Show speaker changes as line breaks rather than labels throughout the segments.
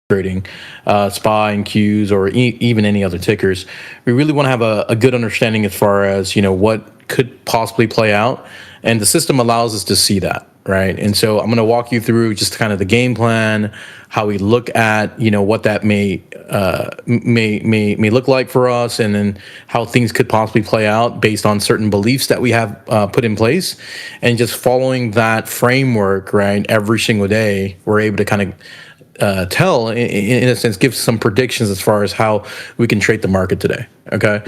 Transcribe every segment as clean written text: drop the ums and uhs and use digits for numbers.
trading, SPY and Qs, or even any other tickers. We really want to have a good understanding as far as what could possibly play out, and the system allows us to see that, right? And so I'm going to walk you through just kind of the game plan, how we look at what that may look like for us, and then how things could possibly play out based on certain beliefs that we have put in place, and just following that framework, right? Every single day, we're able to kind of tell, in a sense, give some predictions as far as how we can trade the market today. Okay.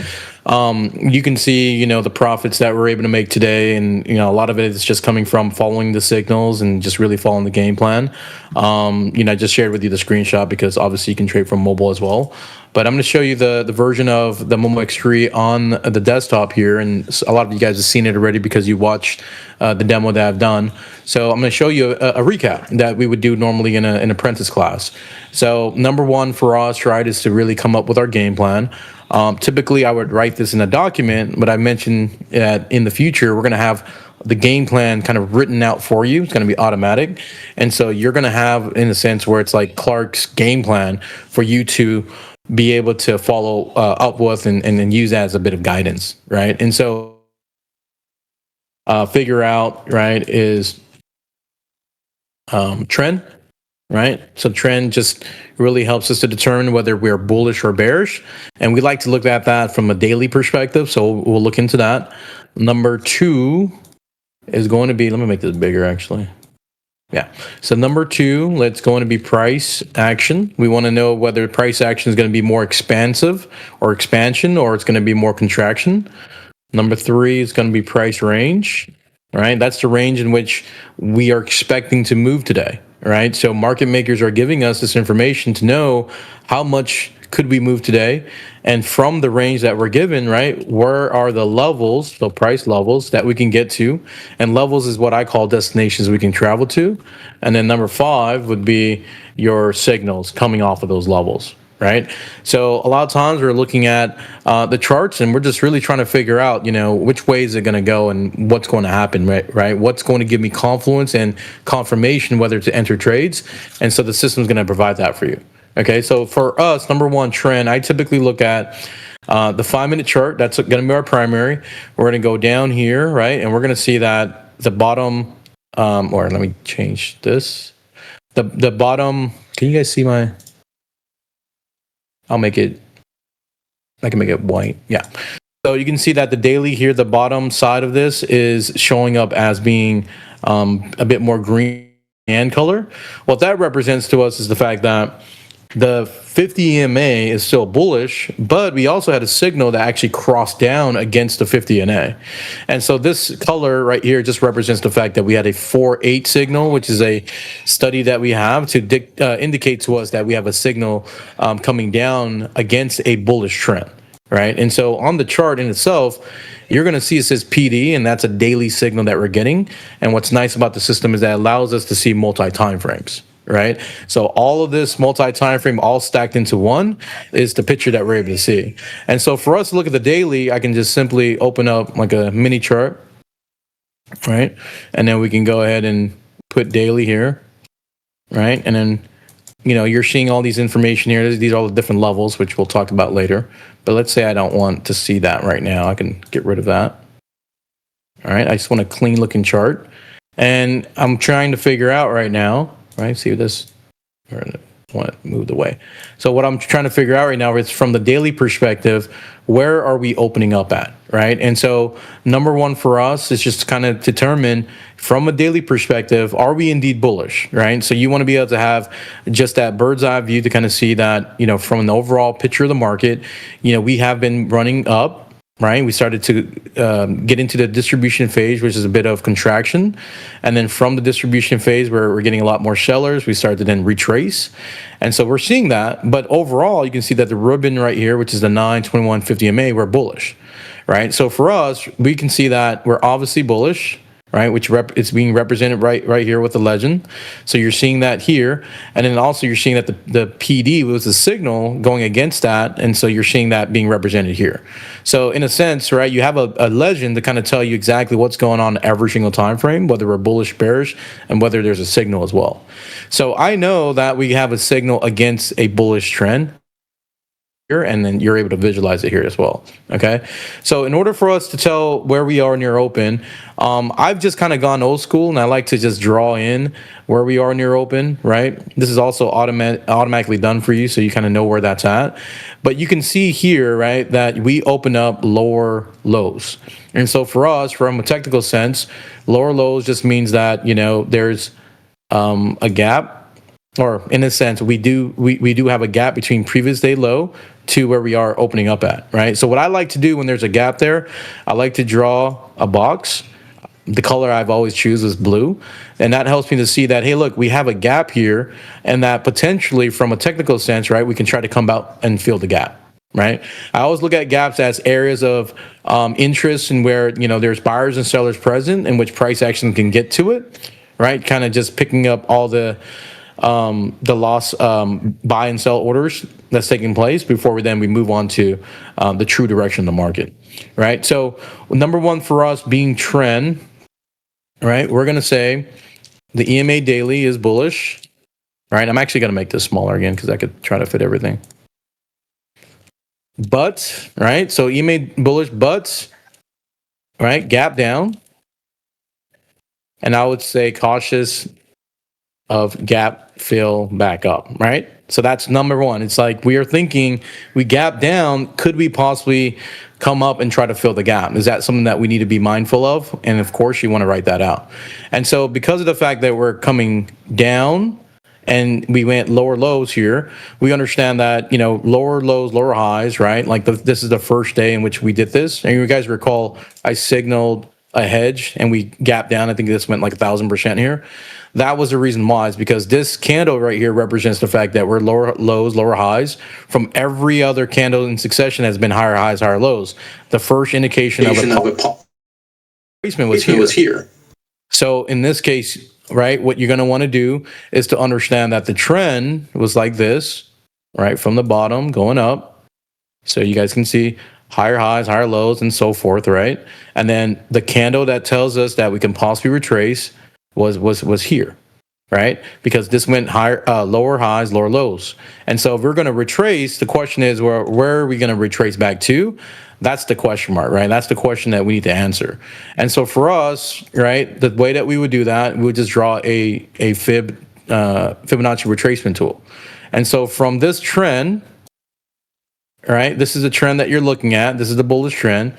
You can see, the profits that we're able to make today. And, a lot of it is just coming from following the signals and just really following the game plan. I just shared with you the screenshot because obviously you can trade from mobile as well. But I'm going to show you the version of the MOMO X3 on the desktop here. And a lot of you guys have seen it already because you watched the demo that I've done. So I'm going to show you a recap that we would do normally in an apprentice class. So number one for us, right, is to really come up with our game plan. Typically, I would write this in a document, but I mentioned that in the future, we're going to have the game plan kind of written out for you. It's going to be automatic. And so you're going to have, in a sense, where it's like Clark's game plan for you to be able to follow up with and then use that as a bit of guidance, right? And so figure out, right, is trend, right? So trend just really helps us to determine whether we're bullish or bearish. And we like to look at that from a daily perspective. So we'll look into that. Number two is going to be, let me make this bigger actually. Yeah. So number two, let's going to be price action. We want to know whether price action is going to be more expansive or expansion, or it's going to be more contraction. Number three is going to be price range, right? That's the range in which we are expecting to move today, right? So market makers are giving us this information to know how much could we move today, and from the range that we're given, right, where are the levels, so price levels that we can get to, and levels is what I call destinations we can travel to. And then number five would be your signals coming off of those levels, right? So a lot of times we're looking at the charts and we're just really trying to figure out, which way is it going to go and what's going to happen, right? What's going to give me confluence and confirmation whether to enter trades. And so the system is going to provide that for you. Okay, so for us, number one, trend, I typically look at the 5-minute chart. That's going to be our primary. We're going to go down here, right? And we're going to see that the bottom, or let me change this. The bottom, can you guys see my, I can make it white. Yeah. So you can see that the daily here, the bottom side of this is showing up as being a bit more green and color. What that represents to us is the fact that the 50 EMA is still bullish, but we also had a signal that actually crossed down against the 50 NA. And so this color right here just represents the fact that we had a 4-8 signal, which is a study that we have to indicate to us that we have a signal coming down against a bullish trend, right? And so on the chart in itself, you're going to see it says PD, and that's a daily signal that we're getting. And what's nice about the system is that it allows us to see multi-time frames. Right? So all of this multi-time frame all stacked into one is the picture that we're able to see. And so for us to look at the daily, I can just simply open up like a mini chart, right? And then we can go ahead and put daily here, right? And then, you're seeing all these information here. These are all the different levels, which we'll talk about later. But let's say I don't want to see that right now. I can get rid of that. All right, I just want a clean looking chart. And I'm trying to figure out right now, right? See this, or I want it moved away. So what I'm trying to figure out right now is from the daily perspective, where are we opening up at, right? And so number one for us is just to kind of determine from a daily perspective, are we indeed bullish, right? So you want to be able to have just that bird's eye view to kind of see that, from an overall picture of the market, we have been running up, right? We started to get into the distribution phase, which is a bit of contraction. And then from the distribution phase where we're getting a lot more sellers, we started to then retrace. And so we're seeing that. But overall, you can see that the ribbon right here, which is the 9/21/50 MA, we're bullish, right? So for us, we can see that we're obviously bullish, right? Which it's being represented right here with the legend. So you're seeing that here, and then also you're seeing that the PD was a signal going against that, and so you're seeing that being represented here. So in a sense, right, you have a legend to kind of tell you exactly what's going on every single time frame, whether we're bullish, bearish, and whether there's a signal as well. So I know that we have a signal against a bullish trend, and then you're able to visualize it here as well. Okay, so in order for us to tell where we are near open, I've just kind of gone old school, and I like to just draw in where we are near open, right? This is also automatically done for you, so you kind of know where that's at. But you can see here, right, that we open up lower lows. And so for us, from a technical sense, lower lows just means that, you know, there's a gap, or in a sense, we do have a gap between previous day low to where we are opening up at, right? So what I like to do when there's a gap there, I like to draw a box. The color I've always choose is blue, and that helps me to see that, hey, look, we have a gap here, and that potentially from a technical sense, right, we can try to come out and fill the gap, right? I always look at gaps as areas of interest and where, you know, there's buyers and sellers present in which price action can get to it, right? Kind of just picking up all the loss buy and sell orders that's taking place before we move on to the true direction of the market, right? So number one for us being trend, right? We're going to say the EMA daily is bullish, right? I'm actually going to make this smaller again because I could try to fit everything. But, right? So EMA bullish, but, right? Gap down. And I would say cautious of gap fill back up, right? So that's number one. It's like we are thinking we gap down. Could we possibly come up and try to fill the gap? Is that something that we need to be mindful of? And of course, you want to write that out. And so because of the fact that we're coming down and we went lower lows here, we understand that, you know, lower lows, lower highs, right? Like this is the first day in which we did this. And you guys recall I signaled a hedge and we gapped down. I think this went like 1,000% here. That was the reason why, is because this candle right here represents the fact that we're lower lows, lower highs. From every other candle in succession has been higher highs, higher lows. The first indication of a retracement was here. So in this case, right, what you're going to want to do is to understand that the trend was like this, right, from the bottom going up. So you guys can see higher highs, higher lows, and so forth, right? And then the candle that tells us that we can possibly retrace was here, right? Because this went higher, lower highs, lower lows. And so if we're going to retrace, the question is, where are we going to retrace back to? That's the question mark, right? That's the question that we need to answer. And so for us, right, the way that we would do that, we would just draw a Fibonacci retracement tool. And so from this trend, right, this is a trend that you're looking at. This is the bullish trend.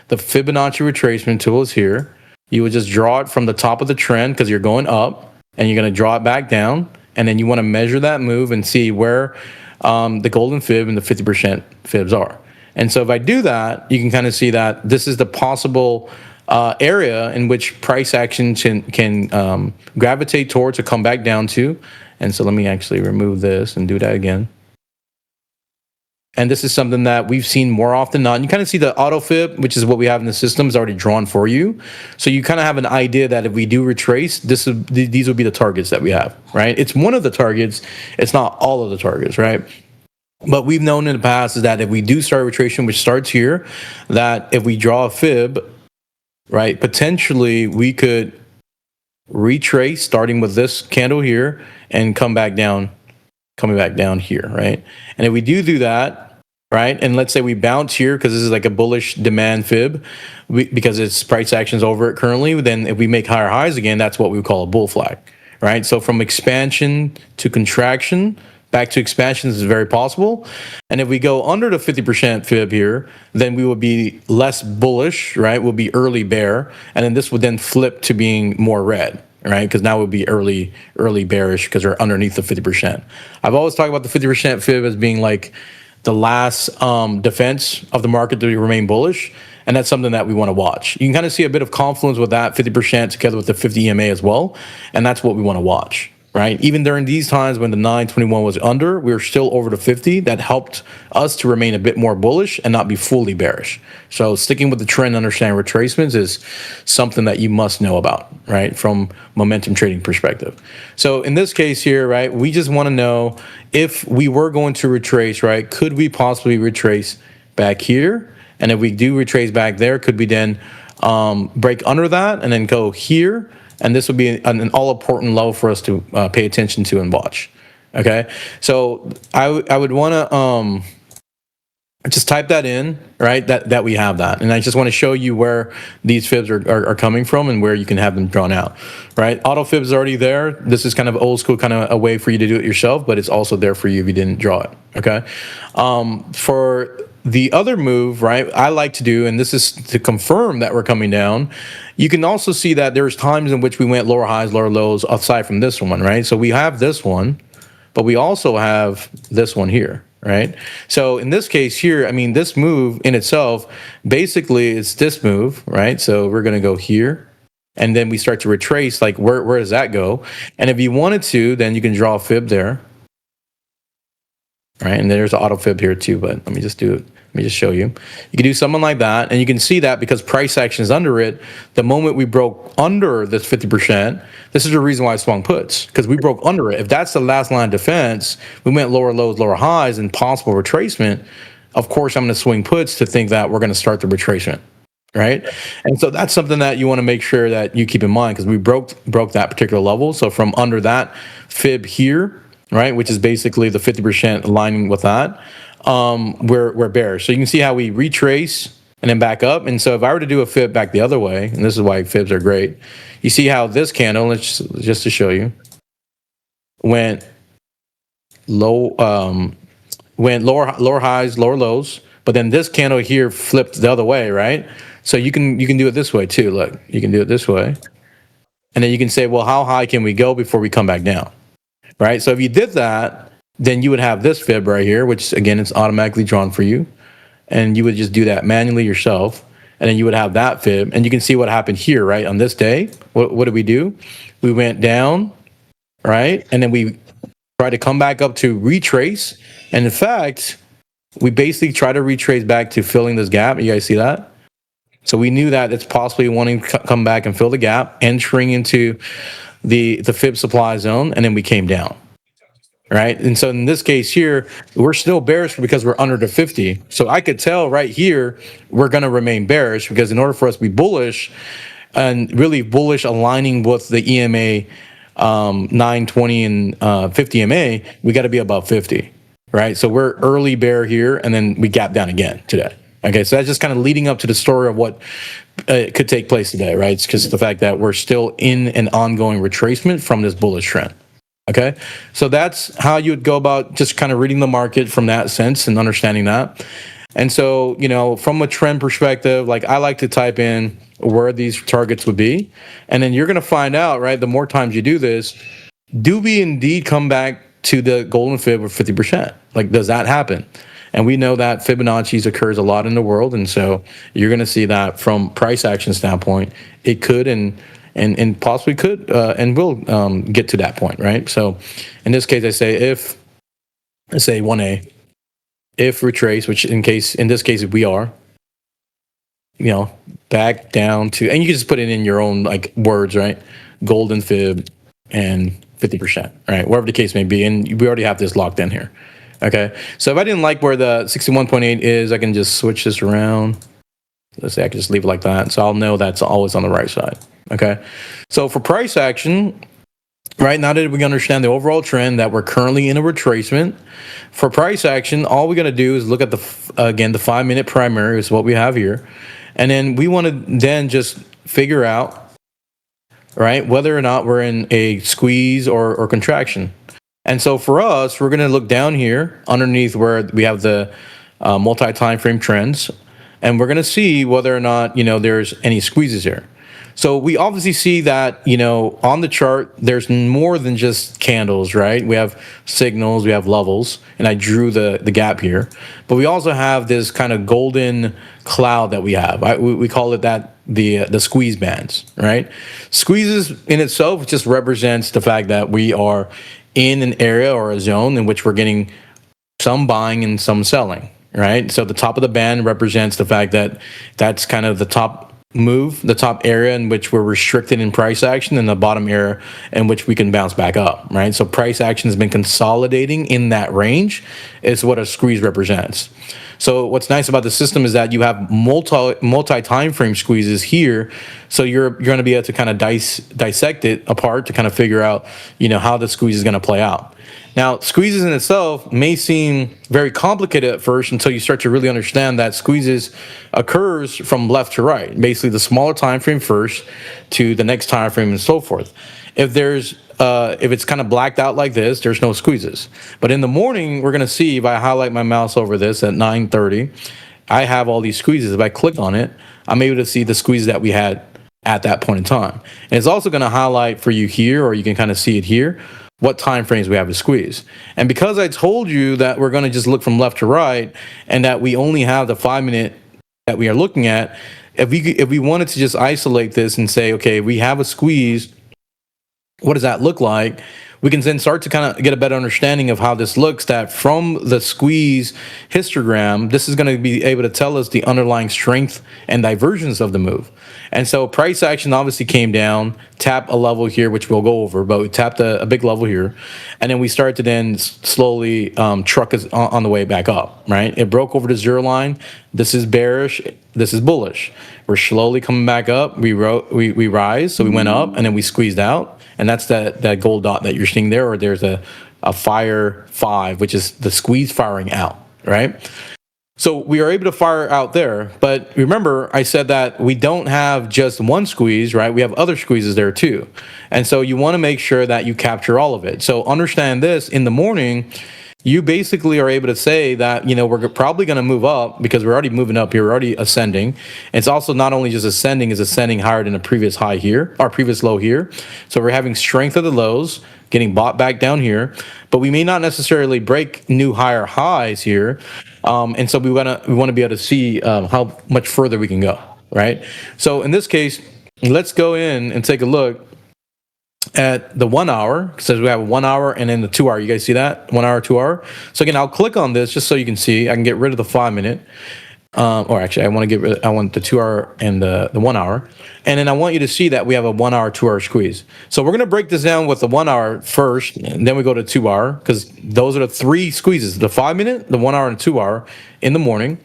The Fibonacci retracement tool is here. You would just draw it from the top of the trend because you're going up, and you're going to draw it back down, and then you want to measure that move and see where the golden fib and the 50% fibs are. And so if I do that, you can kind of see that this is the possible area in which price action can gravitate towards or come back down to. And so let me actually remove this and do that again. And this is something that we've seen more often than not. And you kind of see the auto fib, which is what we have in the system, is already drawn for you. So you kind of have an idea that if we do retrace, these would be the targets that we have, right? It's one of the targets. It's not all of the targets, right? But we've known in the past is that if we do start retracing, which starts here, that if we draw a fib, right, potentially we could retrace starting with this candle here and coming back down here, right? And if we do that, right, and let's say we bounce here because this is like a bullish demand fib, because it's price actions over it currently, then if we make higher highs again, that's what we would call a bull flag, right? So from expansion to contraction, back to expansion is very possible. And if we go under the 50% fib here, then we would be less bullish, right? We'll be early bear, and then this would then flip to being more red, right? Because now it would be early bearish because we're underneath the 50%. I've always talked about the 50% fib as being like the last defense of the market to remain bullish, and that's something that we want to watch. You can kind of see a bit of confluence with that 50% together with the 50 EMA as well, and that's what we want to watch. right? Even during these times when the 921 was under, we were still over the 50. That helped us to remain a bit more bullish and not be fully bearish. So sticking with the trend, understanding retracements is something that you must know about, right? From momentum trading perspective. So in this case here, right, we just want to know if we were going to retrace, right, could we possibly retrace back here? And if we do retrace back there, could we then break under that and then go here? And this would be an all-important level for us to pay attention to and watch. Okay, so I would want to just type that in, right? That we have that, and I just want to show you where these fibs are coming from and where you can have them drawn out, right? Auto fibs is already there. This is kind of old school, kind of a way for you to do it yourself, but it's also there for you if you didn't draw it. Okay, for the other move, right, I like to do, and this is to confirm that we're coming down, you can also see that there's times in which we went lower highs, lower lows, aside from this one, right? So we have this one, but we also have this one here, right? So in this case here, I mean, this move in itself, basically it's this move, right? So we're gonna go here, and then we start to retrace, like where does that go? And if you wanted to, then you can draw a fib there, right? And there's an auto fib here too, but let me just do it. Let me just show you. You can do something like that, and you can see that because price action is under it, the moment we broke under this 50%, this is the reason why I swung puts, because we broke under it. If that's the last line of defense, we went lower lows, lower highs, and possible retracement, of course I'm going to swing puts to think that we're going to start the retracement, right? And so that's something that you want to make sure that you keep in mind, because we broke that particular level. So from under that fib here, right, which is basically the 50% aligning with that, we're bearish. So you can see how we retrace and then back up. And so if I were to do a fib back the other way, and this is why fibs are great, you see how this candle, let's just to show you, went low, went lower highs, lower lows, but then this candle here flipped the other way, right? So you can do it this way too. Look, you can do it this way, and then you can say, well, how high can we go before we come back down, right? So if you did that, then you would have this fib right here, which again, it's automatically drawn for you. And you would just do that manually yourself. And then you would have that fib. And you can see what happened here, right? On this day, what did we do? We went down, right? And then we tried to come back up to retrace. And in fact, we basically try to retrace back to filling this gap. You guys see that? So we knew that it's possibly wanting to come back and fill the gap, entering into the fib supply zone, and then we came down. Right. And so in this case here, we're still bearish because we're under the 50. So I could tell right here, we're going to remain bearish, because in order for us to be bullish and really bullish, aligning with the EMA 920 and 50 MA, we got to be above 50. Right. So we're early bear here, and then we gap down again today. Okay. So that's just kind of leading up to the story of what could take place today. Right. It's because the fact that we're still in an ongoing retracement from this bullish trend. Okay, so that's how you would go about just kind of reading the market from that sense and understanding that. And so, you know, from a trend perspective, like I like to type in where these targets would be. And then you're going to find out, right, the more times you do this, do we indeed come back to the golden fib of 50%? Like, does that happen? And we know that Fibonacci's occurs a lot in the world. And so you're going to see that from price action standpoint, it could and possibly could and will get to that point, right? So in this case, I say if, let's say 1A, if retrace, which in this case, we are, you know, back down to, and you can just put it in your own like words, right? Golden fib and 50%, right? Whatever the case may be. And we already have this locked in here. Okay. So if I didn't like where the 61.8 is, I can just switch this around. Let's say I can just leave it like that. So I'll know that's always on the right side. Okay. So for price action, right now that we understand the overall trend that we're currently in a retracement, for price action, all we got to do is look at the 5-minute primary is what we have here. And then we want to then just figure out, right, whether or not we're in a squeeze or contraction. And so for us, we're going to look down here underneath where we have the multi-time frame trends, and we're going to see whether or not, you know, there's any squeezes here. So we obviously see that, you know, on the chart, there's more than just candles, right? We have signals, we have levels, and I drew the gap here. But we also have this kind of golden cloud that we have. We call it that the squeeze bands, right? Squeezes in itself just represents the fact that we are in an area or a zone in which we're getting some buying and some selling, right? So the top of the band represents the fact that that's kind of the top move, the top area in which we're restricted in price action, and the bottom area in which we can bounce back up, right? So price action has been consolidating in that range is what a squeeze represents. So what's nice about the system is that you have multi time frame squeezes here, so you're going to be able to kind of dissect it apart to kind of figure out, how the squeeze is going to play out. Now, squeezes in itself may seem very complicated at first until you start to really understand that squeezes occurs from left to right, basically the smaller time frame first to the next time frame and so forth. If it's kind of blacked out like this, there's no squeezes. But in the morning, we're going to see, if I highlight my mouse over this at 9:30, I have all these squeezes. If I click on it, I'm able to see the squeeze that we had at that point in time. And it's also going to highlight for you here, or you can kind of see it here, what time frames we have to squeeze. And because I told you that we're going to just look from left to right, and that we only have the 5-minute that we are looking at, if we wanted to just isolate this and say, okay, we have a squeeze, what does that look like? We can then start to kind of get a better understanding of how this looks, that from the squeeze histogram, this is going to be able to tell us the underlying strength and divergence of the move. And so price action obviously came down, tap a level here, which we'll go over, but we tapped a big level here. And then we started to then slowly truck us on the way back up, right? It broke over the zero line. This is bearish. This is bullish. We're slowly coming back up. We rise, so we went up, and then we squeezed out. And that's that gold dot that you're seeing there, or there's a fire 5, which is the squeeze firing out, right? So we are able to fire out there. But remember, I said that we don't have just one squeeze, right? We have other squeezes there too. And so you want to make sure that you capture all of it. So understand this, in the morning, you basically are able to say that, we're probably going to move up because we're already moving up here. We're already ascending. It's also not only just ascending, it's ascending higher than the previous high here, our previous low here. So we're having strength of the lows, getting bought back down here, but we may not necessarily break new higher highs here. And so we want to be able to see how much further we can go, right? So in this case, let's go in and take a look at the 1 hour. It says we have a 1 hour and then the 2 hour. You guys see that? 1 hour, 2 hour. So again, I'll click on this just so you can see. I can get rid of the 5-minute. Or actually, I want the 2 hour and the 1 hour. And then I want you to see that we have a 1 hour, 2 hour squeeze. So we're going to break this down with the 1 hour first, and then we go to 2 hour, because those are the 3 squeezes: the 5-minute, the 1 hour, and 2 hour in the morning.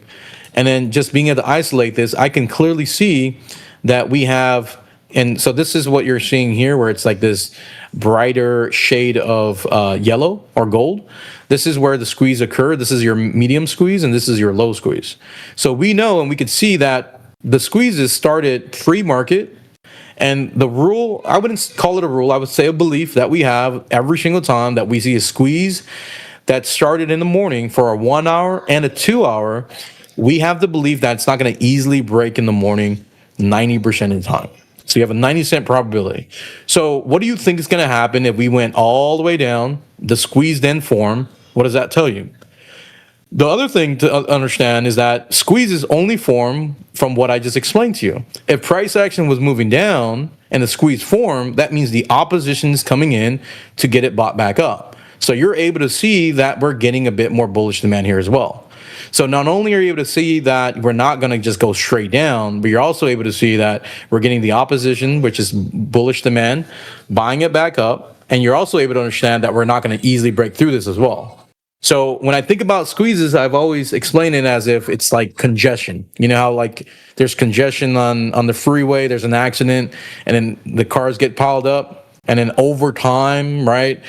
And then just being able to isolate this, I can clearly see that we have. And so this is what you're seeing here, where it's like this brighter shade of yellow or gold. This is where the squeeze occurred. This is your medium squeeze, and this is your low squeeze. So we know, and we could see that the squeezes started pre-market. And the rule, I wouldn't call it a rule, I would say a belief that we have every single time that we see a squeeze that started in the morning for a 1 hour and a 2 hour, we have the belief that it's not going to easily break in the morning 90% of the time. So you have a 90% probability. So what do you think is going to happen if we went all the way down, the squeeze then form? What does that tell you? The other thing to understand is that squeezes only form from what I just explained to you. If price action was moving down and the squeeze formed, that means the opposition is coming in to get it bought back up. So you're able to see that we're getting a bit more bullish demand here as well. So not only are you able to see that we're not going to just go straight down, but you're also able to see that we're getting the opposition, which is bullish demand, buying it back up. And you're also able to understand that we're not going to easily break through this as well. So when I think about squeezes, I've always explained it as if it's like congestion. You know how like there's congestion on the freeway, there's an accident, and then the cars get piled up, and then over time, right,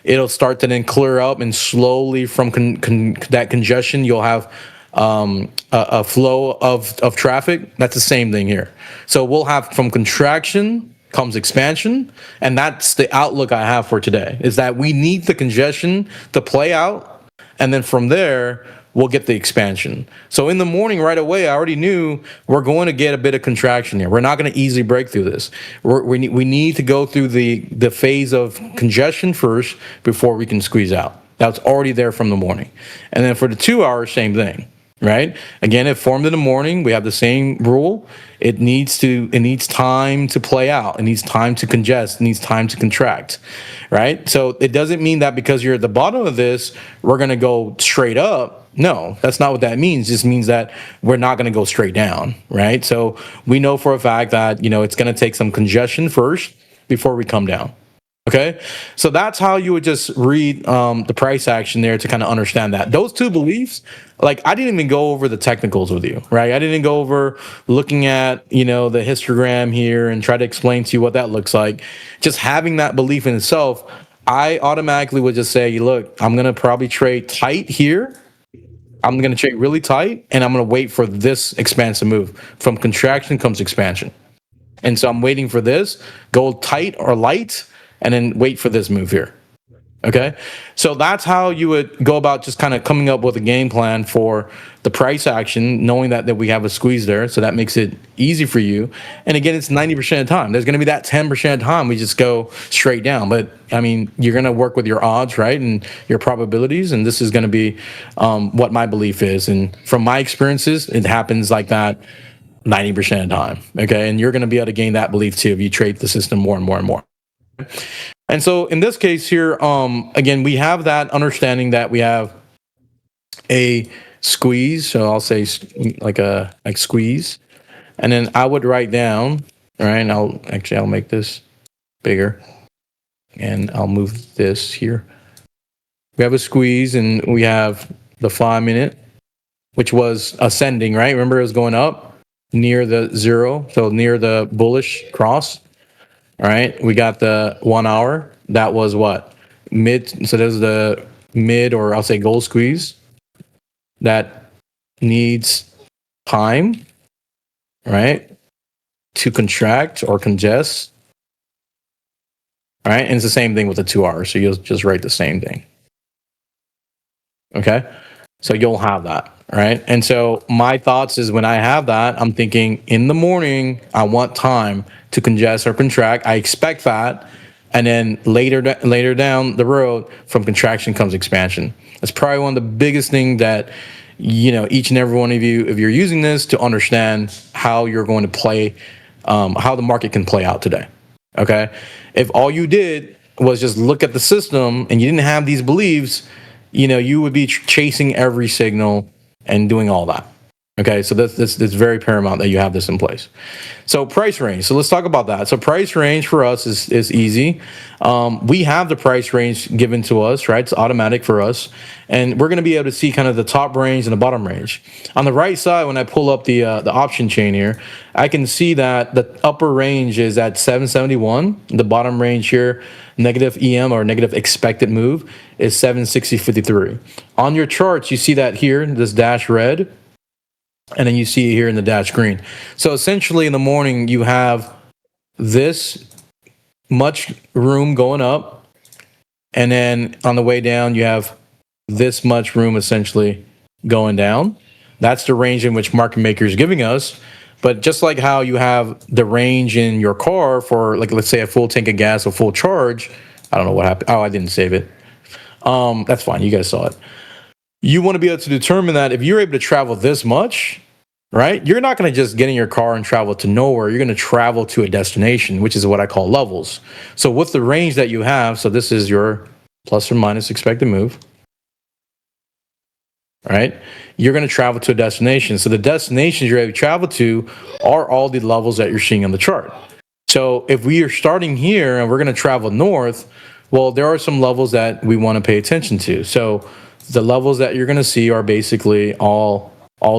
it'll start to then clear up, and slowly from that congestion, you'll have a flow of traffic. That's the same thing here. So we'll have from contraction comes expansion, and that's the outlook I have for today, is that we need the congestion to play out, and then from there, we'll get the expansion. So in the morning right away, I already knew we're going to get a bit of contraction here. We're not going to easily break through this. We need to go through the phase of congestion first before we can squeeze out. That's already there from the morning. And then for the 2 hours, same thing. right? Again, it formed in the morning. We have the same rule. It needs time to play out. It needs time to congest. It needs time to contract, right? So it doesn't mean that because you're at the bottom of this, we're going to go straight up. No, that's not what that means. It just means that we're not going to go straight down, right? So we know for a fact that, it's going to take some congestion first before we come down. Okay, so that's how you would just read the price action there to kind of understand that those two beliefs. Like, I didn't even go over the technicals with you, right? I didn't go over looking at the histogram here and try to explain to you what that looks like. Just having that belief in itself, I automatically would just say, look, I'm gonna probably trade tight here. I'm gonna trade really tight, and I'm gonna wait for this expansive move. From contraction comes expansion. And so I'm waiting for this, go tight or light, and then wait for this move here. Okay. So that's how you would go about just kind of coming up with a game plan for the price action, knowing that we have a squeeze there. So that makes it easy for you. And again, it's 90% of the time. There's going to be that 10% of the time we just go straight down. But I mean, you're going to work with your odds, right? And your probabilities. And this is going to be what my belief is. And from my experiences, it happens like that 90% of the time. Okay. And you're going to be able to gain that belief too if you trade the system more and more and more. And so in this case here, again, we have that understanding that we have a squeeze. So I'll say like squeeze. And then I would write down, all right, and I'll make this bigger and I'll move this here. We have a squeeze and we have the 5-minute, which was ascending, right? Remember, it was going up near the zero, so near the bullish cross. All right, we got the 1 hour. That was what? Mid. So there's the mid, or I'll say gold squeeze. That needs time, right, to contract or congest. All right, and it's the same thing with the 2 hours. So you'll just write the same thing. Okay, so you'll have that. Right. And so my thoughts is when I have that, I'm thinking in the morning, I want time to congest or contract. I expect that. And then later down the road, from contraction comes expansion. That's probably one of the biggest things that, each and every one of you, if you're using this, to understand how you're going to play, how the market can play out today. Okay. If all you did was just look at the system and you didn't have these beliefs, you would be chasing every signal and doing all that. Okay, so that's very paramount that you have this in place. So price range. So let's talk about that. So price range for us is easy. We have the price range given to us, right? It's automatic for us, and we're going to be able to see kind of the top range and the bottom range. On the right side, when I pull up the option chain here, I can see that the upper range is at 771. The bottom range here, negative EM or negative expected move, is 760.53. On your charts, you see that here, this dash red, and then you see it here in the dash green. So essentially in the morning, you have this much room going up, and then on the way down, you have this much room essentially going down. That's the range in which market maker is giving us. But just like how you have the range in your car for, like, let's say a full tank of gas, a full charge. I don't know what happened. Oh, I didn't save it. That's fine. You guys saw it. You want to be able to determine that if you're able to travel this much, right, you're not going to just get in your car and travel to nowhere. You're going to travel to a destination, which is what I call levels. So with the range that you have, so this is your plus or minus expected move, right? You're going to travel to a destination. So the destinations you're able to travel to are all the levels that you're seeing on the chart. So if we are starting here and we're going to travel north, well, there are some levels that we want to pay attention to. So the levels that you're going to see are basically all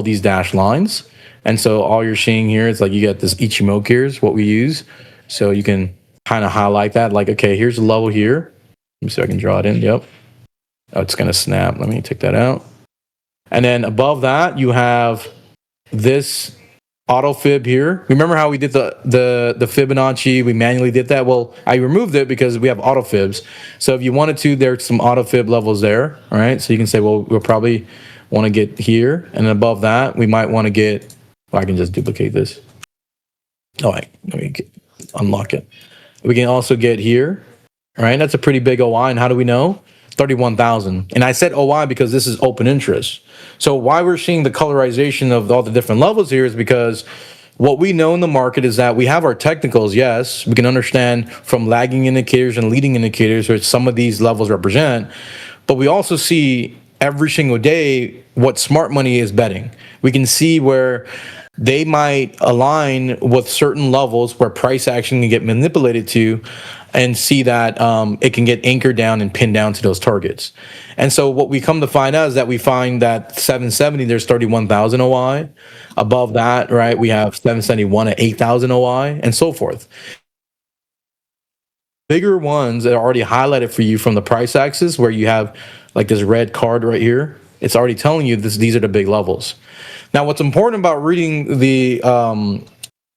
these dashed lines. And so all you're seeing here is like you got this Ichimoku here is what we use. So you can kind of highlight that, like, okay, here's the level here. Let me see if I can draw it in. Yep. Oh, it's going to snap. Let me take that out. And then above that, you have this auto fib here. Remember how we did the Fibonacci? We manually did that. Well, I removed it because we have auto fibs. So if you wanted to, there's some auto fib levels there. All right. So you can say, well, we'll probably want to get here, and then above that, we might want to get. Well, I can just duplicate this. All right. Let me unlock it. We can also get here. All right. That's a pretty big OI. And how do we know? 31,000. And I said OI because this is open interest. So why we're seeing the colorization of all the different levels here is because what we know in the market is that we have our technicals. Yes, we can understand from lagging indicators and leading indicators, which some of these levels represent, but we also see every single day what smart money is betting. We can see where they might align with certain levels where price action can get manipulated to, and see that it can get anchored down and pinned down to those targets. And so what we come to find out is that we find that 770, there's 31,000 OI. Above that, right, we have 771 at 8,000 OI, and so forth. Bigger ones that are already highlighted for you from the price axis, where you have like this red card right here, it's already telling you these are the big levels. Now, what's important about reading the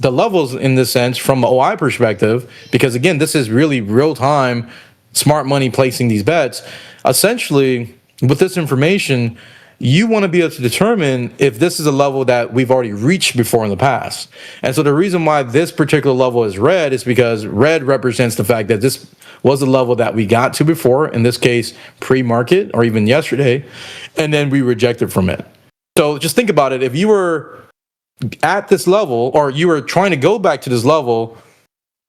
levels in this sense from the OI perspective, because again, this is really real time smart money placing these bets. Essentially, with this information, you want to be able to determine if this is a level that we've already reached before in the past. And so the reason why this particular level is red is because red represents the fact that this was the level that we got to before, in this case, pre-market or even yesterday, and then we rejected from it. So just think about it. If you were at this level, or you were trying to go back to this level,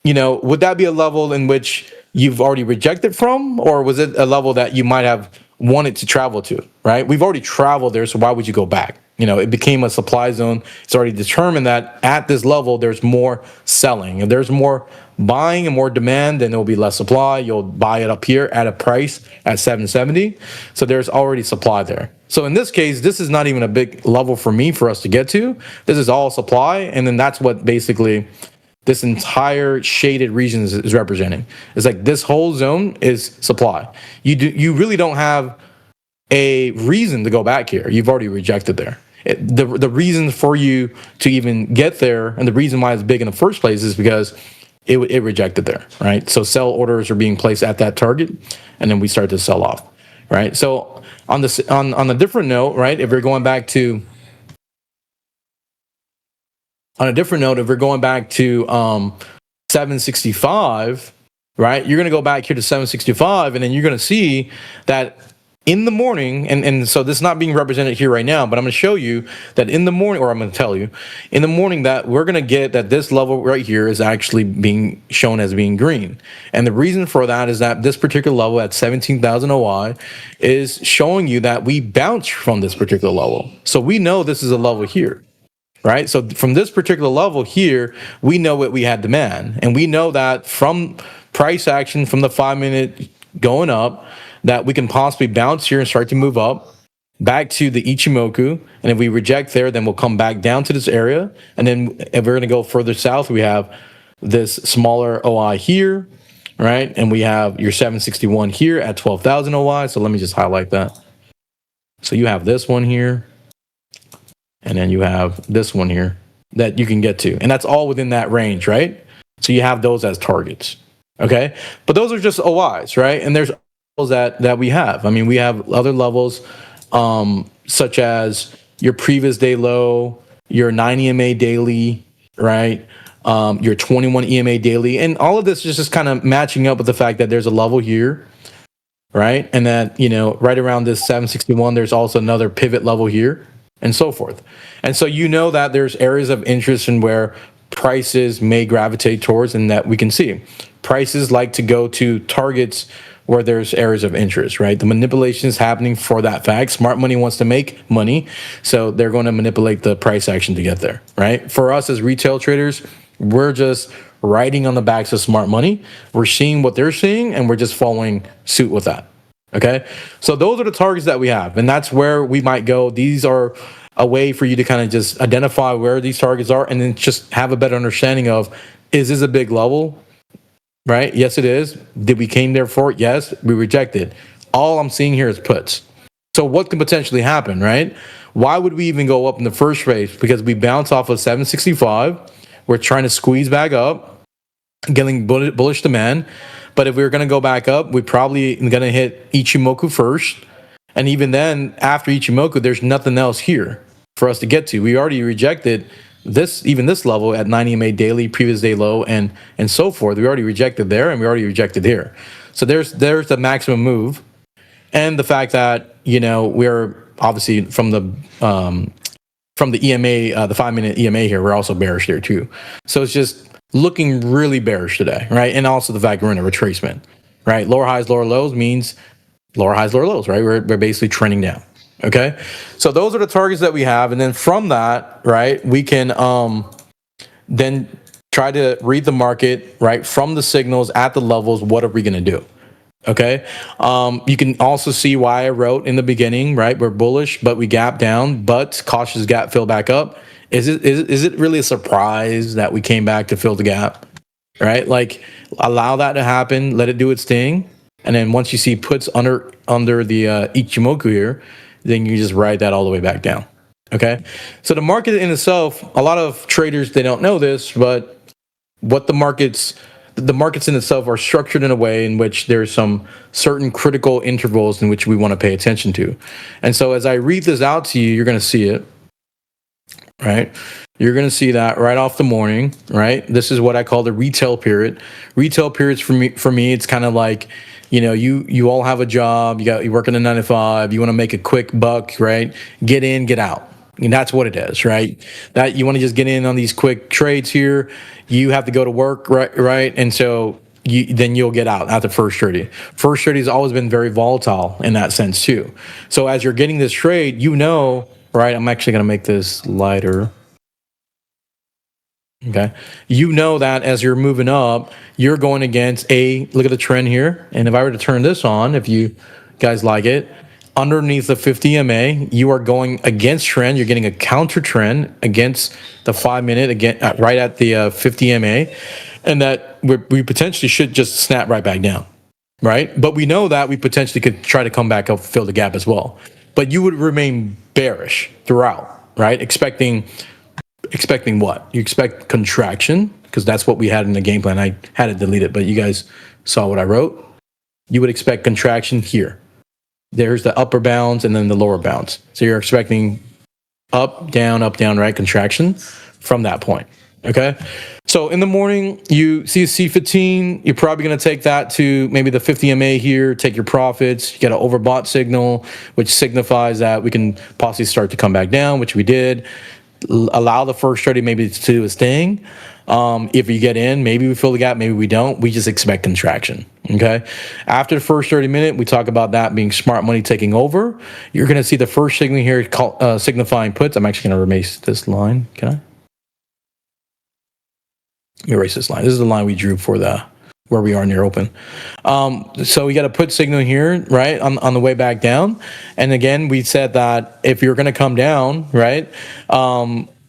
would that be a level in which you've already rejected from, or was it a level that you might have wanted to travel to, right? We've already traveled there, so why would you go back? It became a supply zone. It's already determined that at this level, there's more selling. If there's more buying and more demand, then there will be less supply. You'll buy it up here at a price at 770. So there's already supply there. So in this case, this is not even a big level for us to get to. This is all supply. And then that's what basically this entire shaded region is representing. It's like this whole zone is supply. You really don't have a reason to go back here. You've already rejected there. The reason for you to even get there, and the reason why it's big in the first place, is because it rejected there, right? So sell orders are being placed at that target, and then we start to sell off, right? So on a different note, right? If we're going back to 765, right? You're going to go back here to 765, and then you're going to see that in the morning, and so this is not being represented here right now, but I'm going to show you that in the morning, or I'm going to tell you in the morning, that we're going to get that this level right here is actually being shown as being green. And the reason for that is that this particular level at 17,000 OI is showing you that we bounced from this particular level. So we know this is a level here, right? So from this particular level here, we know what we had demand. And we know that from price action from the 5-minute going up, that we can possibly bounce here and start to move up back to the Ichimoku. And if we reject there, then we'll come back down to this area. And then if we're going to go further south, we have this smaller OI here, right? And we have your 761 here at 12,000 OI. So let me just highlight that. So you have this one here, and then you have this one here that you can get to. And that's all within that range, right? So you have those as targets, okay? But those are just OIs, right? And there's that we have. I mean, we have other levels, such as your previous day low, your 9 EMA daily, right? Your 21 EMA daily. And all of this is just kind of matching up with the fact that there's a level here, right? And that, right around this 761, there's also another pivot level here, and so forth. And so that there's areas of interest in where prices may gravitate towards, and that we can see. Prices like to go to targets where there's areas of interest, right? The manipulation is happening for that fact. Smart money wants to make money, so they're going to manipulate the price action to get there, right? For us as retail traders, we're just riding on the backs of smart money. We're seeing what they're seeing, and we're just following suit with that, okay? So those are the targets that we have, and that's where we might go. These are a way for you to kind of just identify where these targets are, and then just have a better understanding of, is this a big level? Right? Yes, it is. Did we came there for it? Yes, we rejected. All I'm seeing here is puts. So what can potentially happen, right? Why would we even go up in the first place? Because we bounce off of 765. We're trying to squeeze back up, getting bullish demand. But if we were going to go back up, we're probably going to hit Ichimoku first. And even then, after Ichimoku, there's nothing else here for us to get to. We already rejected this level at 9 EMA daily, previous day low, and so forth. We already rejected there, and we already rejected here. So there's the maximum move. and the fact that we're obviously from the EMA, the 5 minute EMA here, we're also bearish there too. So it's just looking really bearish today, right? And also the fact we're in a retracement, right? Lower highs, lower lows means lower highs, lower lows, right? We're basically trending down. Okay, so those are the targets that we have, and then from that, right, we can then try to read the market, right, from the signals at the levels. What are we going to do? Okay, you can also see why I wrote in the beginning, right? We're bullish, but we gap down, but cautious gap fill back up. Is it really a surprise that we came back to fill the gap, right? Like, allow that to happen, let it do its thing, and then once you see puts under the Ichimoku here, then you just ride that all the way back down. Okay, so the market in itself, a lot of traders, they don't know this, but what the markets in itself are structured in a way in which there's some certain critical intervals in which we want to pay attention to. And so as I read this out to you, you're going to see it, right? You're going to see that right off the morning, right? This is what I call the retail period. Retail periods for me, it's kind of like, you all have a job, you work in a 9 to 5, you want to make a quick buck, right? Get in, get out. And that's what it is, right? That you want to just get in on these quick trades here. You have to go to work, right? And so then you'll get out at the first 30. First 30 has always been very volatile in that sense too. So as you're getting this trade, right? I'm actually going to make this lighter. Okay. That as you're moving up, you're going against look at the trend here. And if I were to turn this on, if you guys like it, underneath the 50 MA, you are going against trend. You're getting a counter trend against the 5 minute, again, right at the 50 MA. And that we potentially should just snap right back down, right? But we know that we potentially could try to come back up, fill the gap as well. But you would remain bearish throughout, right? Expecting what? You expect contraction, because that's what we had in the game plan. I had to delete it, but you guys saw what I wrote. You would expect contraction here. There's the upper bounds and then the lower bounds. So you're expecting up, down, right? Contraction from that point. Okay. So in the morning, you see a C15. You're probably going to take that to maybe the 50 MA here, take your profits. You got an overbought signal, which signifies that we can possibly start to come back down, which we did. Allow the first 30 maybe to do its thing. If you get in, maybe we fill the gap, maybe we don't. We just expect contraction. Okay. After the first 30 minutes, we talk about that being smart money taking over. You're going to see the first signal here signifying puts. I'm actually going to erase this line. Can I? Erase this line. This is the line we drew for where we are near open. So we got a put signal here, right, on the way back down. And again, we said that if you're going to come down, right,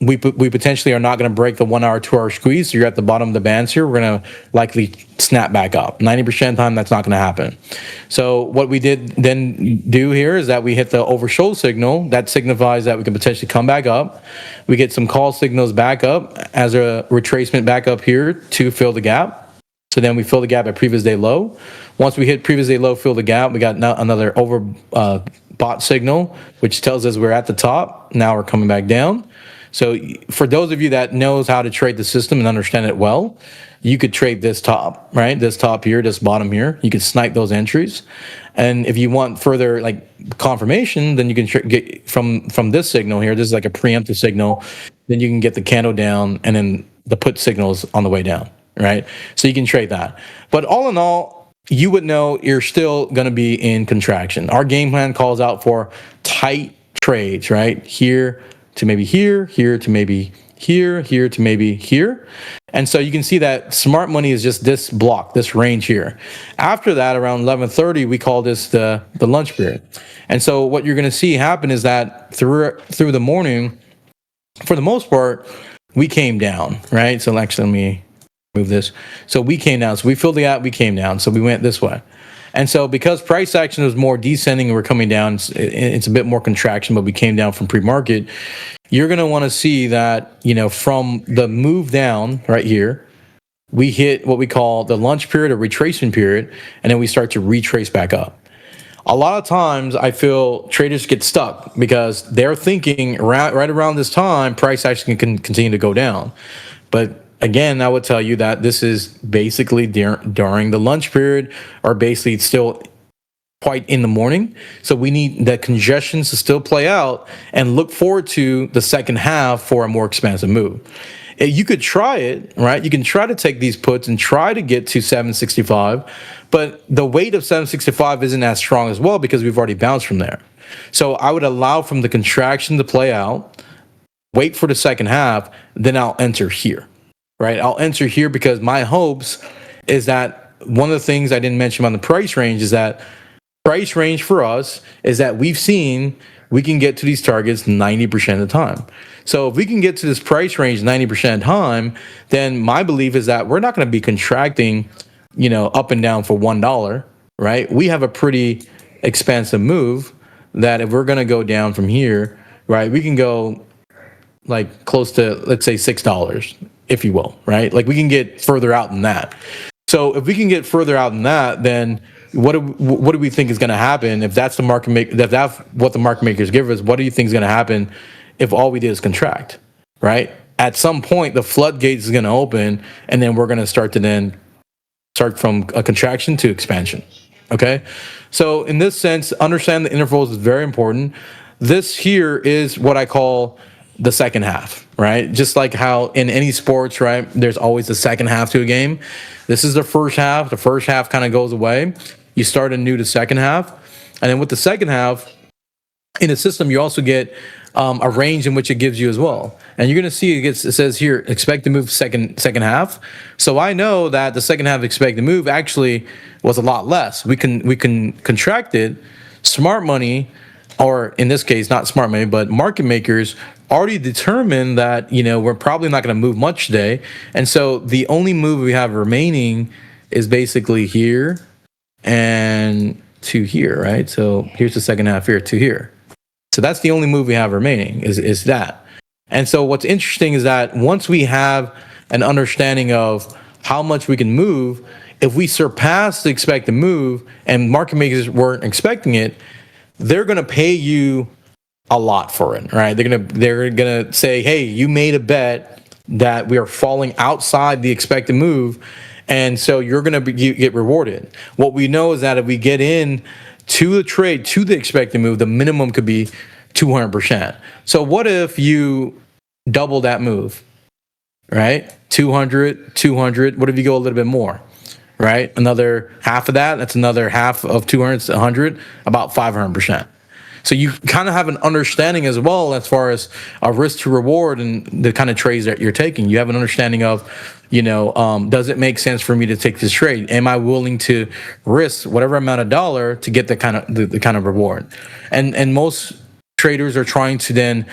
we potentially are not going to break the 1 hour, 2 hour squeeze. So you're at the bottom of the bands here. We're going to likely snap back up. 90% of the time, that's not going to happen. So what we did then do here is that we hit the oversold signal. That signifies that we can potentially come back up. We get some call signals back up as a retracement back up here to fill the gap. So then we fill the gap at previous day low. Once we hit previous day low, fill the gap, we got another bought signal, which tells us we're at the top. Now we're coming back down. So for those of you that knows how to trade the system and understand it well, you could trade this top, right? This top here, this bottom here. You could snipe those entries. And if you want further confirmation, then you can get from this signal here. This is like a preemptive signal. Then you can get the candle down and then the put signals on the way down, right? So you can trade that. But all in all, you would know you're still going to be in contraction. Our game plan calls out for tight trades, right? Here to maybe here, here to maybe here, here to maybe here. And so you can see that smart money is just this block, this range here. After that, around 11:30, we call this the lunch period. And so what you're going to see happen is that through the morning, for the most part, we came down, right? So actually, let me move this. So we came down. So we filled the gap, we came down. So we went this way. And so because price action was more descending and we're coming down, it's a bit more contraction, but we came down from pre-market. You're going to want to see that, from the move down right here, we hit what we call the lunch period or retracement period, and then we start to retrace back up. A lot of times I feel traders get stuck because they're thinking right around this time, price action can continue to go down. But again, I would tell you that this is basically during the lunch period, or basically still quite in the morning. So we need the congestions to still play out and look forward to the second half for a more expansive move. You could try it, right? You can try to take these puts and try to get to 765, but the weight of 765 isn't as strong as well because we've already bounced from there. So I would allow from the contraction to play out, wait for the second half, then I'll enter here, right? I'll enter here because my hopes is that one of the things I didn't mention on the price range is that price range for us is that we've seen we can get to these targets 90% of the time. So if we can get to this price range 90% of the time, then my belief is that we're not going to be contracting, up and down for $1, right? We have a pretty expensive move that if we're going to go down from here, right, we can go like close to, let's say, $6, if you will, right? Like we can get further out than that. So if we can get further out than that, then what do we think is going to happen if that's the market make that that's what the market makers give us? What do you think is going to happen if all we did is contract, right? At some point, the floodgates is going to open, and then we're going to start from a contraction to expansion. Okay, so in this sense, understand the intervals is very important. This here is what I call the second half, right? Just like how in any sports, right, there's always the second half to a game. This is the first half. The first half kind of goes away. You start anew the second half. And then with the second half, in the system, you also get a range in which it gives you as well. And you're going to see it says here, expect to move second half. So I know that the second half expect to move actually was a lot less. We can contract it. Smart money, or in this case, not smart money, but market makers already determined that, we're probably not going to move much today. And so the only move we have remaining is basically here and to here, right? So here's the second half here to here. So that's the only move we have remaining is that. And so what's interesting is that once we have an understanding of how much we can move, if we surpass the expected move and market makers weren't expecting it, they're going to pay you a lot for it, right? They're gonna say, hey, you made a bet that we are falling outside the expected move, and so you're gonna get rewarded. What we know is that if we get in to the trade to the expected move, the minimum could be 200%. So what if you double that move, right? 200, 200. What if you go a little bit more, right? Another half of that. That's another half of 200, 100, about 500%. So you kind of have an understanding as well as far as a risk to reward and the kind of trades that you're taking. You have an understanding of, does it make sense for me to take this trade? Am I willing to risk whatever amount of dollar to get the kind of reward? And most traders are trying to then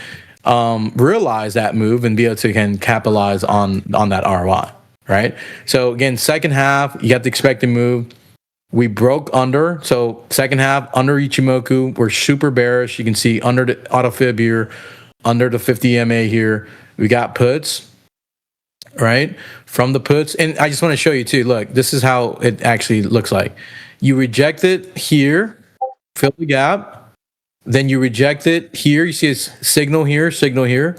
realize that move and be able to capitalize on that ROI, right? So again, second half, you got the expected move. We broke under, so second half under Ichimoku. We're super bearish. You can see under the auto fib here, under the 50 EMA here. We got puts, right? From the puts, and I just want to show you too. Look, this is how it actually looks like. You reject it here, fill the gap. Then you reject it here. You see a signal here, signal here.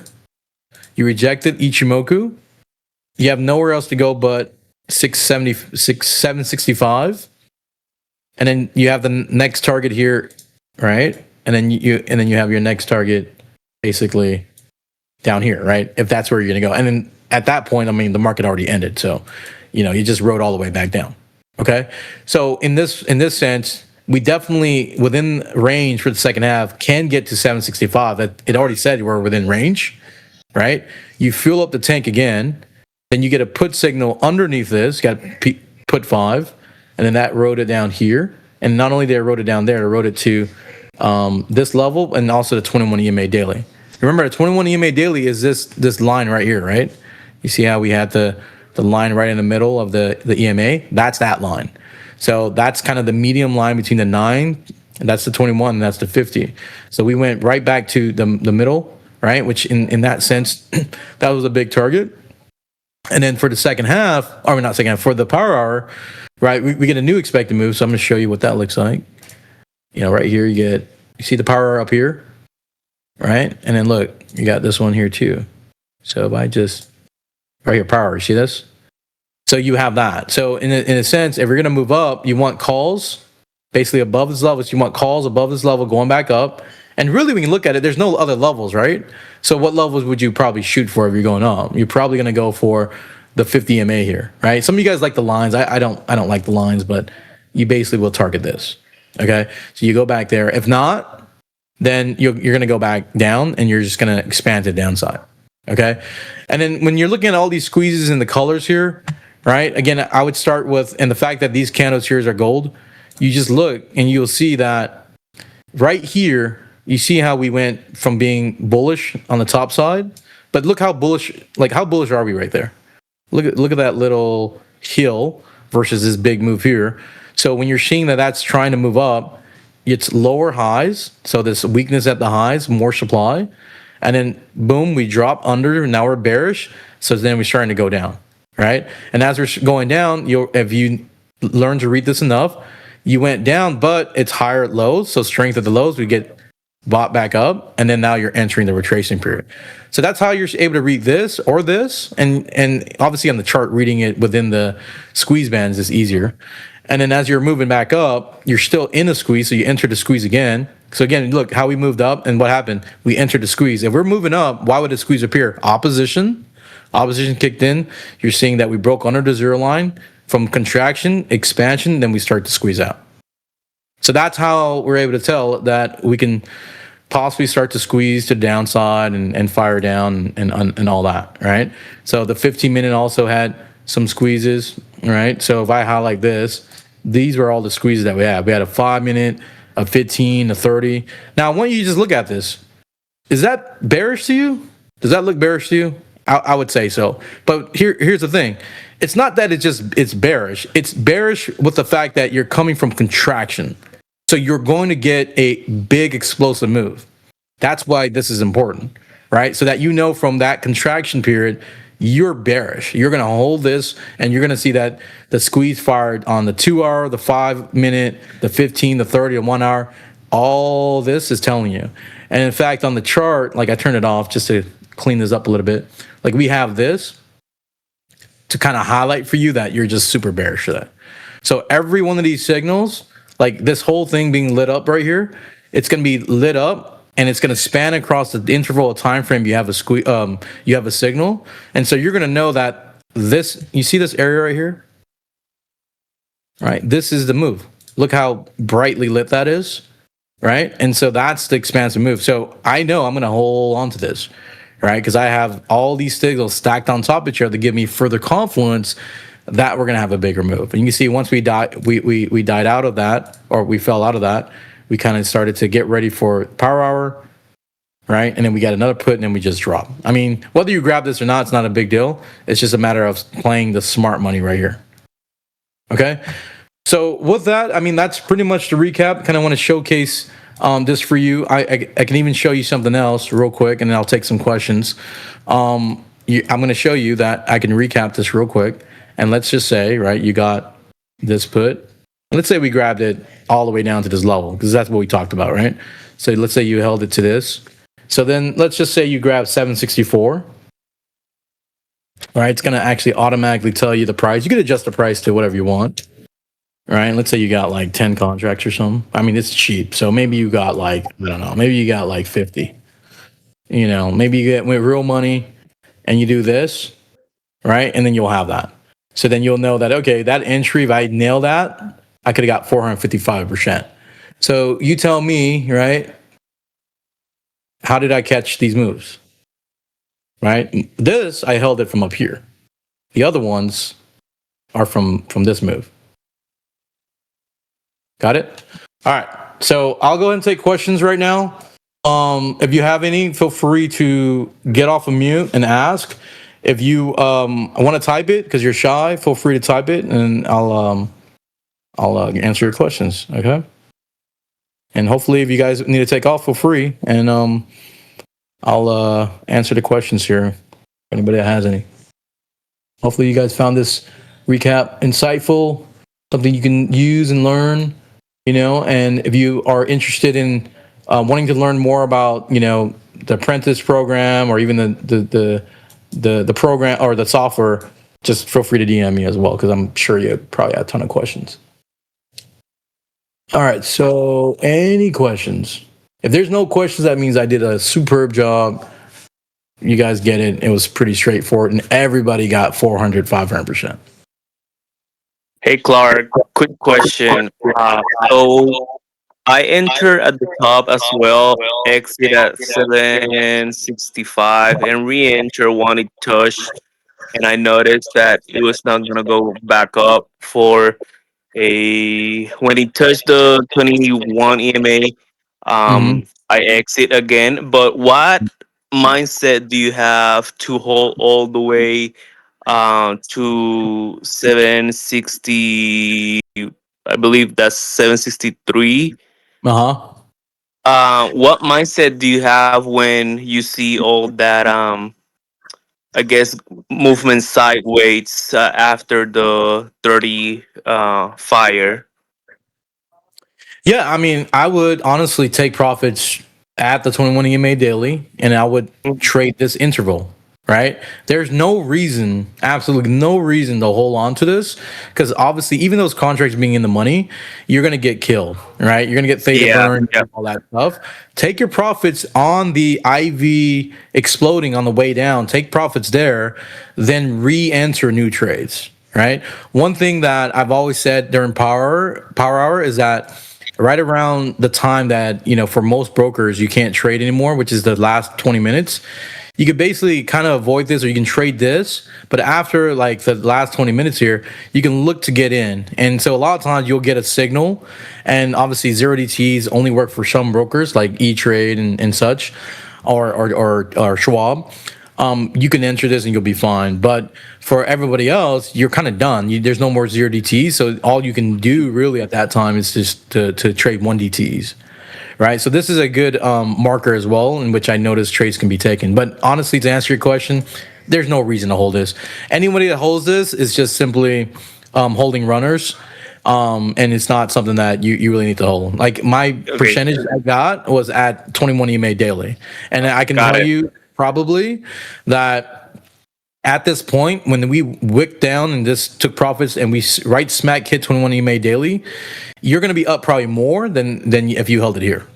You reject it, Ichimoku. You have nowhere else to go but 765. And then you have the next target here, right? And then you have your next target basically down here, right? If that's where you're gonna go. And then at that point, the market already ended. So, you just rode all the way back down. Okay. So in this sense, we definitely within range for the second half can get to 765. That it already said we're within range, right? You fuel up the tank again, then you get a put signal underneath this, got put 5. And then that rode it down here. And not only did it rode it down there, it rode it to this level and also the 21 EMA daily. Remember, the 21 EMA daily is this line right here, right? You see how we had the line right in the middle of the EMA? That's that line. So that's kind of the medium line between the 9, and that's the 21, and that's the 50. So we went right back to the middle, right? Which in that sense, that was a big target. And then for the second half, or not second half, for the power hour, right, we get a new expected move. So I'm going to show you what that looks like. Right here, you see the power hour up here, right? And then look, you got this one here too. So if I just, right here, power hour, you see this? So you have that. So in a sense, if you're going to move up, you want calls, basically above this level. So you want calls above this level going back up. And really, when you look at it, there's no other levels, right? So what levels would you probably shoot for if you're going up? You're probably going to go for the 50 MA here, right? Some of you guys like the lines. I don't like the lines, but you basically will target this. Okay, so you go back there. If not, then you're going to go back down and you're just going to expand to the downside. Okay, and then when you're looking at all these squeezes and the colors here, right? Again, I would start with, and the fact that these candles here are gold, you just look and you'll see that right here, you see how we went from being bullish on the top side, but look how bullish, like how bullish are we right there? Look at that little hill versus this big move here. So when you're seeing that that's trying to move up, it's lower highs. So this weakness at the highs, more supply. And then boom, we drop under, now we're bearish. So then we're starting to go down, right? And as we're going down, if you learn to read this enough, you went down, but it's higher at lows. So strength at the lows, we get bought back up, and then now you're entering the retracing period. So that's how you're able to read this or this, and obviously on the chart, reading it within the squeeze bands is easier. And then as you're moving back up, you're still in a squeeze, so you enter the squeeze again. So again, look how we moved up and what happened. We entered the squeeze. If we're moving up, why would the squeeze appear? Opposition kicked in. You're seeing that we broke under the zero line from contraction, expansion, then we start to squeeze out. So that's how we're able to tell that we can possibly start to squeeze to the downside and fire down and all that, right? So the 15-minute also had some squeezes, right? So if I highlight this, these were all the squeezes that we had. We had a 5-minute, a 15, a 30. Now, I want you to just look at this. Is that bearish to you? Does that look bearish to you? I would say so. But here's the thing. It's not that it's bearish. It's bearish with the fact that you're coming from contraction. So you're going to get a big explosive move. That's why this is important, right? So that you know from that contraction period, you're bearish. You're going to hold this, and you're going to see that the squeeze fired on the 2 hour, the 5-minute, the 15, the 30, and 1 hour. All this is telling you. And in fact, on the chart, like I turned it off just to clean this up a little bit. Like we have this to kind of highlight for you that you're just super bearish for that. So every one of these signals, like this whole thing being lit up right here, it's going to be lit up and it's going to span across the interval of time frame you have a signal. And so you're going to know that this, you see this area right here? Right? This is the move. Look how brightly lit that is, right? And so that's the expansive move. So I know I'm going to hold on to this, right? Because I have all these signals stacked on top of each other to give me further confluence that we're going to have a bigger move. And you can see once we died out of that, or we fell out of that, we kind of started to get ready for power hour, right? And then we got another put, and then we just drop. I mean, whether you grab this or not, it's not a big deal. It's just a matter of playing the smart money right here. Okay? So with that, I mean, that's pretty much the recap. Kind of want to showcase this for you. I can even show you something else real quick, and then I'll take some questions. I'm going to show you that I can recap this real quick. And let's just say, right, you got this put. Let's say we grabbed it all the way down to this level, because that's what we talked about, right? So let's say you held it to this. So then let's just say you grab 764. All right, it's going to actually automatically tell you the price. You can adjust the price to whatever you want. All right, let's say you got like 10 contracts or something. I mean, it's cheap. So maybe you got like, I don't know, maybe you got like 50. You know, maybe you get with real money and you do this, right? And then you'll have that. So then you'll know that, okay, that entry, if I nail that, I could have got 455%. So you tell me, right, how did I catch these moves? Right? This, I held it from up here. The other ones are from this move. Got it? All right. So I'll go ahead and take questions right now. If you have any, feel free to get off of mute and ask. If you want to type it because you're shy, feel free to type it, and I'll answer your questions. Okay. And hopefully, if you guys need to take off, feel free, and I'll answer the questions here. If anybody that has any. Hopefully, you guys found this recap insightful, something you can use and learn. You know, and if you are interested in wanting to learn more about, you know, the apprentice program or even the program or the software, just feel free to DM me as well, because I'm sure you probably have a ton of questions. All right. So, any questions? If there's no questions, that means I did a superb job. You guys get it. It was pretty straightforward, and everybody got 400, 500%.
Hey Clark, quick question. So I enter at the top as well, exit at 765, and re-enter when it touched. And I noticed that it was not gonna go back up for a when it touched the 21 EMA.
Mm-hmm.
I exit again. But what mindset do you have to hold all the way to 760? I believe that's 763.
Uh huh.
What mindset do you have when you see all that? I guess movement sideways after the 30 fire.
Yeah, I mean, I would honestly take profits at the 21 EMA daily, and I would
Mhm.
trade this interval. Right? There's no reason, absolutely no reason to hold on to this because obviously, even those contracts being in the money, you're gonna get killed. Right? You're gonna get theta
Yeah,
burn,
yeah,
all that stuff. Take your profits on the IV exploding on the way down. Take profits there, then re-enter new trades. Right? One thing that I've always said during power hour is that right around the time that for most brokers you can't trade anymore, which is the last 20 minutes, you could basically kind of avoid this, or you can trade this, but after like the last 20 minutes here you can look to get in. And so a lot of times you'll get a signal, and obviously zero DTs only work for some brokers like E-Trade and such, or Schwab. You can enter this and you'll be fine. But for everybody else, you're kind of done. There's no more zero DTs, so all you can do really at that time is just to trade one DTs, right? So this is a good marker as well, in which I notice trades can be taken. But honestly, to answer your question, there's no reason to hold this. Anybody that holds this is just simply holding runners. And it's not something that you really need to hold. Like my
okay,
percentage I got was at 21 EMA daily, and I can
got
tell
it.
you probably that at this point, when we wicked down and just took profits and we right smack hit 21 EMA daily, you're going to be up probably more than if you held it here,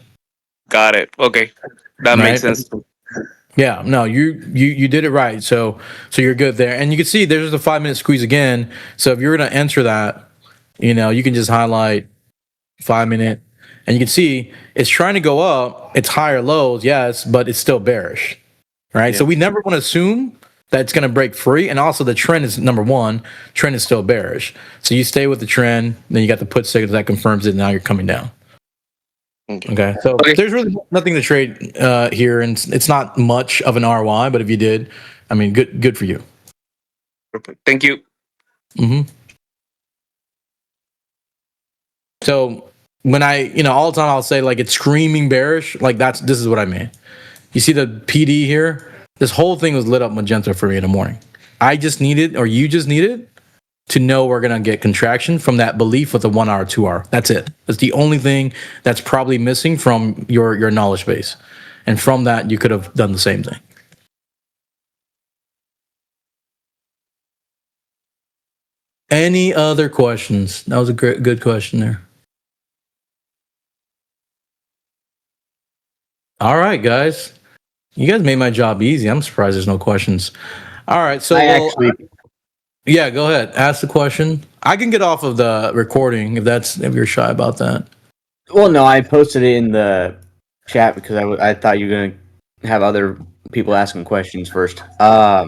Got it. Okay, that makes
right?
sense.
Yeah, no, you did it right. So you're good there, and you can see there's a 5 minute squeeze again. So if you're going to enter that, you can just highlight 5 minute, and you can see it's trying to go up. It's higher lows, yes, but it's still bearish, right? So
Yeah.
we never want to assume that it's going to break free. And also, the trend is number one. Trend is still bearish, so you stay with the trend. Then you got the put signal that confirms it. Now you're coming down.
Okay.
Okay, so
Okay.
there's really nothing to trade here, and it's not much of an ROI. But if you did, I mean, good for you.
Perfect. Thank you.
hmm So when all the time I'll say like it's screaming bearish, like this is what I mean. You see the PD here? This whole thing was lit up magenta for me in the morning. I just needed, or you just needed, to know we're gonna get contraction from that belief with the 1 hour, 2 hour. That's it. That's the only thing that's probably missing from your knowledge base. And from that, you could have done the same thing. Any other questions? That was a good question there. All right, guys. You guys made my job easy. I'm surprised there's no questions. All right, so
I actually,
yeah, go ahead. Ask the question. I can get off of the recording if you're shy about that.
well, no, I posted it in the chat because I thought you were going to have other people asking questions first. Now,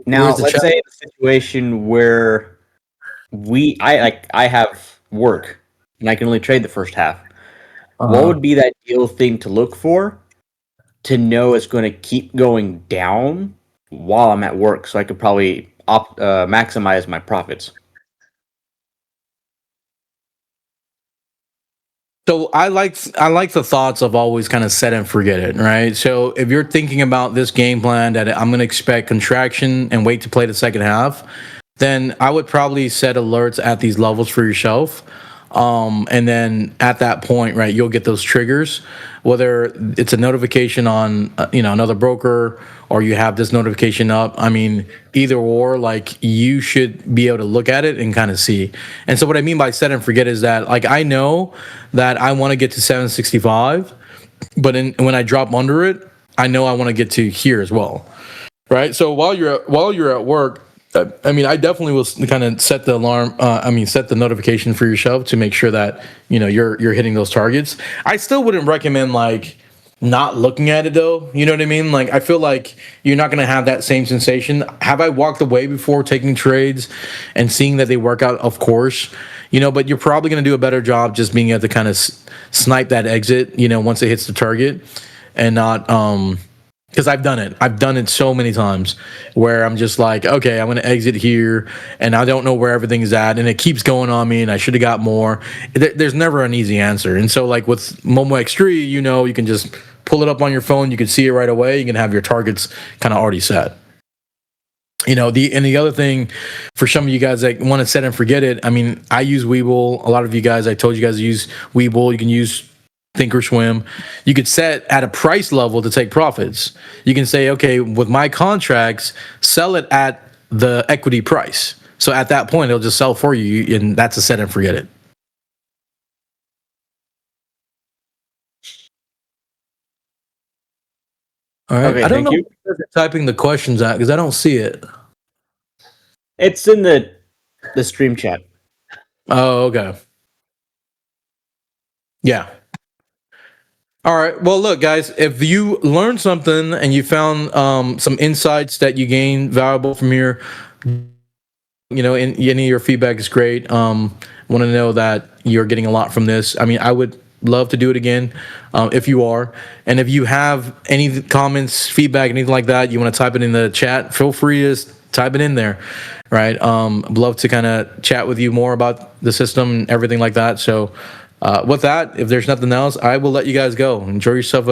Where's the
let's
chat?
say the situation where I have work and I can only trade the first half. What would be that ideal thing to look for to know it's going to keep going down while I'm at work, so I could probably maximize my profits?
So I like the thoughts of always kind of set and forget it, right? So if you're thinking about this game plan that I'm going to expect contraction and wait to play the second half, then I would probably set alerts at these levels for yourself. And then at that point, right, you'll get those triggers, whether it's a notification on another broker, or you have this notification up. I mean, either or, like, you should be able to look at it and kind of see. And so what I mean by set and forget is that, like, I know that I want to get to 765, but when I drop under it, I know I want to get to here as well, right? So while you're at work, I mean, I definitely will kind of set the alarm. Set the notification for yourself to make sure that you're hitting those targets. I still wouldn't recommend like not looking at it though. You know what I mean? Like, I feel like you're not gonna have that same sensation. Have I walked away before taking trades and seeing that they work out? Of course. But you're probably gonna do a better job just being able to kind of snipe that exit. Once it hits the target, and not because I've done it so many times where I'm just like, okay, I'm going to exit here and I don't know where everything is at, and it keeps going on me and I should have got more. There's never an easy answer. And so, like with MOMO X3, you can just pull it up on your phone, you can see it right away, you can have your targets kind of already set. The other thing for some of you guys that want to set and forget it, I mean, I use Webull. A lot of you guys, I told you guys to use Webull. You can use Thinkorswim. You could set at a price level to take profits. You can say, okay, with my contracts, sell it at the equity price. So at that point, it'll just sell for you, and that's a set and forget it. All right.
Okay,
I don't know
you.
if you're typing the questions out because I don't see it.
It's in the stream chat.
Oh, okay. Yeah. All right. Well, look, guys, if you learned something and you found some insights that you gained valuable from here, any of your feedback is great. Want to know that you're getting a lot from this. I mean, I would love to do it again if you are. And if you have any comments, feedback, anything like that, you want to type it in the chat, feel free to type it in there. Right. I'd love to kind of chat with you more about the system and everything like that. So with that, if there's nothing else, I will let you guys go. Enjoy yourself